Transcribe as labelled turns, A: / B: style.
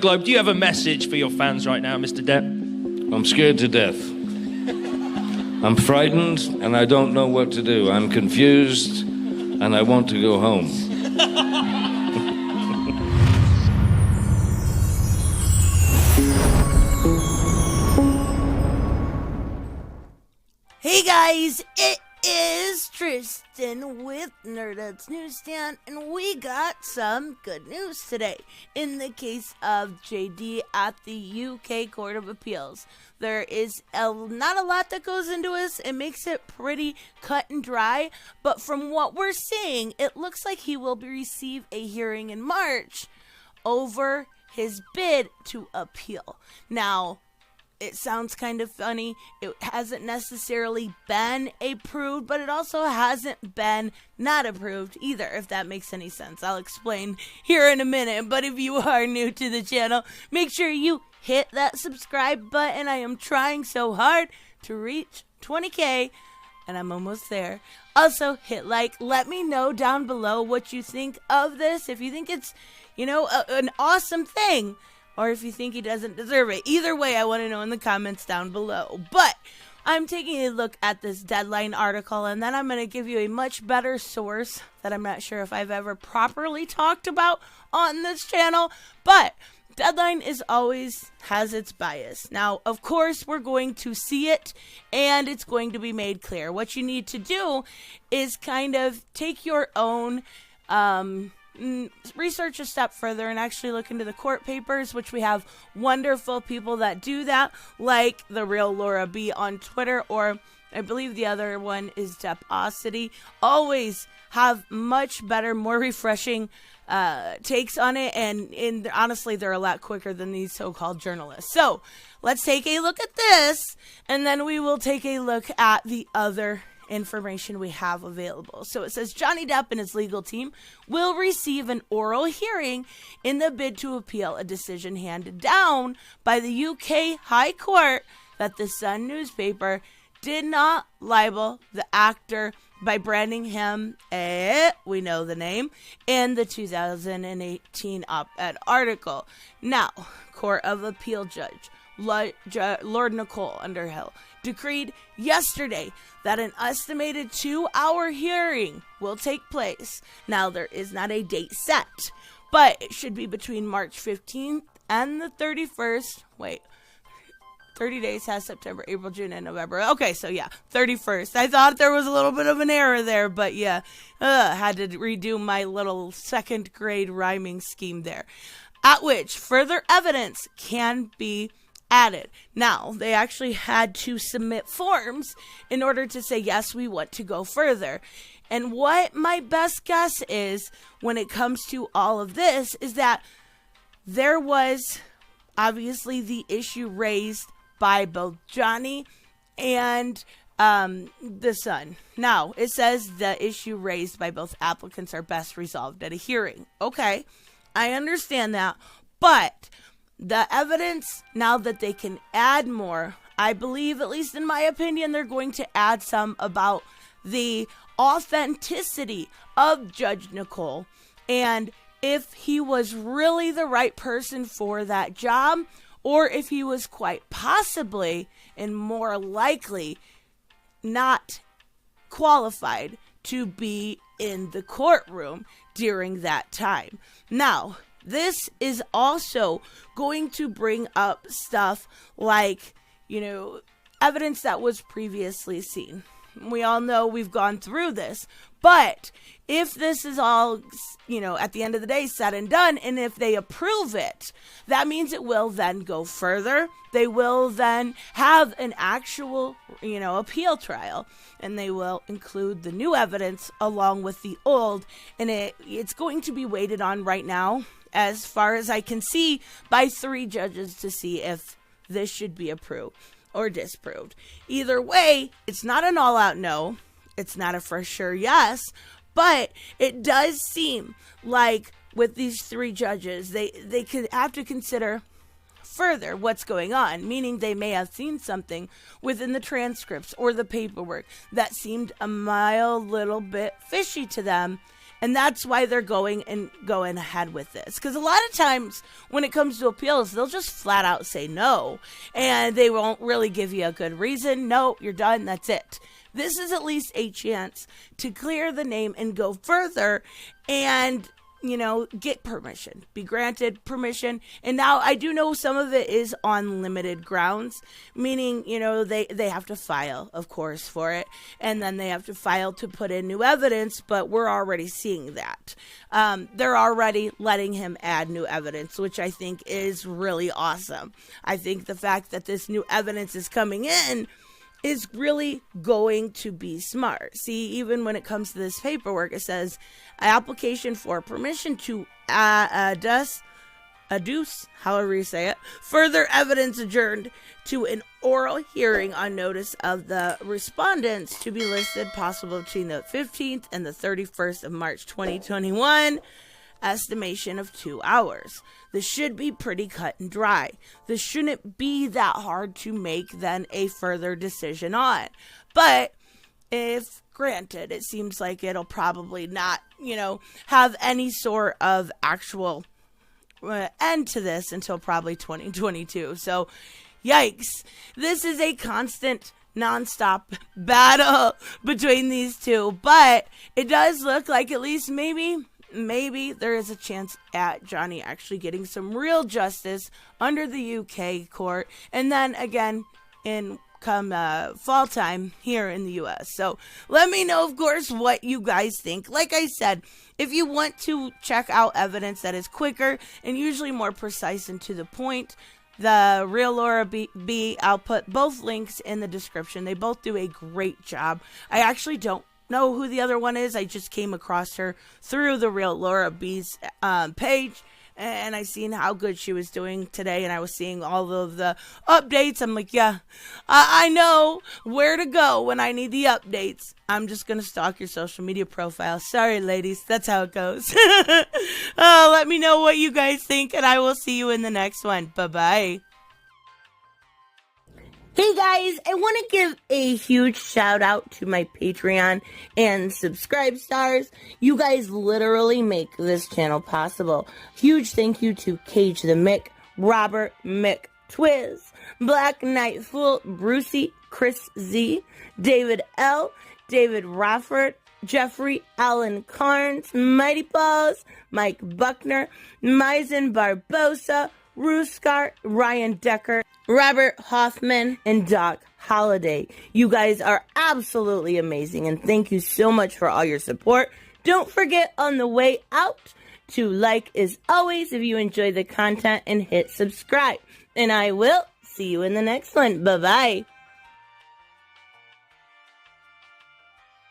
A: Globe, do you have a message for your fans right now, Mr. Depp?
B: I'm scared to death. I'm frightened and I don't know what to do. I'm confused and I want to go home.
C: Hey guys, it is Tristan with Nerdup's Newsstand, and we got some good news today. In the case of JD at the UK Court of Appeals, there is not a lot that goes into this. It makes it pretty cut and dry, but from what we're seeing, it looks like he will receive a hearing in March over his bid to appeal. Now, it sounds kind of funny. It hasn't necessarily been approved, but it also hasn't been not approved either, if that makes any sense. I'll explain here in a minute, but if you are new to the channel, make sure you hit that subscribe button. I am trying so hard to reach 20K, and I'm almost there. Also, hit like. Let me know down below what you think of this. If you think it's, an awesome thing, or if you think he doesn't deserve it. Either way, I want to know in the comments down below. But I'm taking a look at this Deadline article, and then I'm going to give you a much better source that I'm not sure if I've ever properly talked about on this channel. But Deadline always has its bias. Now, of course, we're going to see it, and it's going to be made clear. What you need to do is kind of take your own research a step further and actually look into the court papers, which we have wonderful people that do that, like the real Laura B on Twitter, or I believe the other one is Depp. Always have much better, more refreshing takes on it, and honestly, they're a lot quicker than these so-called journalists. So let's take a look at this, and then we will take a look at the other information we have available. So it says Johnny Depp and his legal team will receive an oral hearing in the bid to appeal a decision handed down by the UK High Court that the Sun newspaper did not libel the actor by branding him, we know the name, in the 2018 op-ed article. Now, Court of Appeal Judge Lord Nicole Underhill decreed yesterday that an estimated 2-hour hearing will take place. Now, there is not a date set, but it should be between March 15th and the 31st. 30 days has September, April, June, and November. Okay, so yeah, 31st. I thought there was a little bit of an error there, but yeah, had to redo my little second grade rhyming scheme there. At which further evidence can be added. Now, they actually had to submit forms in order to say, yes, we want to go further. And what my best guess is when it comes to all of this is that there was obviously the issue raised by both Johnny and the Sun. Now, it says the issue raised by both applicants are best resolved at a hearing. Okay, I understand that, but the evidence, now that they can add more, I believe, at least in my opinion, they're going to add some about the authenticity of Judge Nicole and if he was really the right person for that job, or if he was quite possibly and more likely not qualified to be in the courtroom during that time. Now, this is also going to bring up stuff like, evidence that was previously seen. We all know we've gone through this, but if this is all, at the end of the day said and done, and if they approve it, that means it will then go further. They will then have an actual, appeal trial, and they will include the new evidence along with the old, and it's going to be waited on right now, as far as I can see, by 3 judges to see if this should be approved or disproved. Either way, it's not an all-out no. It's not a for sure yes, but it does seem like with these 3 judges, they could have to consider further what's going on, meaning they may have seen something within the transcripts or the paperwork that seemed a mild little bit fishy to them, And that's why they're going ahead with this. Because a lot of times when it comes to appeals, they'll just flat out say no. And they won't really give you a good reason. No, you're done. That's it. This is at least a chance to clear the name and go further and, get permission, be granted permission. And now I do know some of it is on limited grounds, meaning, they have to file, of course, for it. And then they have to file to put in new evidence, but we're already seeing that. They're already letting him add new evidence, which I think is really awesome. I think the fact that this new evidence is coming in is really going to be smart. See, even when it comes to this paperwork, it says application for permission to adduce, however you say it, further evidence adjourned to an oral hearing on notice of the respondents to be listed possible between the 15th and the 31st of March 2021. Estimation of 2 hours. This should be pretty cut and dry. This shouldn't be that hard to make then a further decision on. But if granted, it seems like it'll probably not, have any sort of actual end to this until probably 2022. So, yikes. This is a constant nonstop battle between these two. But it does look like at least maybe there is a chance at Johnny actually getting some real justice under the UK court, and then again come fall time here in the US. So let me know, of course, what you guys think. Like I said, if you want to check out evidence that is quicker and usually more precise and to the point, the Real Laura B, I'll put both links in the description. They both do a great job. I actually don't know who the other one is. I just came across her through the Real Laura B's page, and I seen how good she was doing today, and I was seeing all of the updates. I'm like, yeah, I know where to go when I need the updates. I'm just gonna stalk your social media profile. Sorry, ladies, that's how it goes. Let me know what you guys think, and I will see you in the next one. Bye-bye. Hey guys, I want to give a huge shout out to my Patreon and subscribe stars. You guys literally make this channel possible. Huge thank you to Cage the Mick, Robert Mick Twiz, Black Knight Fool, Brucey, Chris Z, David L, David Rafford, Jeffrey Allen Carnes, Mighty Balls, Mike Buckner, Maizen Barbosa, Ruskar, Ryan Decker, Robert Hoffman, and Doc Holliday. You guys are absolutely amazing, and thank you so much for all your support. Don't forget on the way out to like as always if you enjoy the content and hit subscribe. And I will see you in the next one. Bye-bye.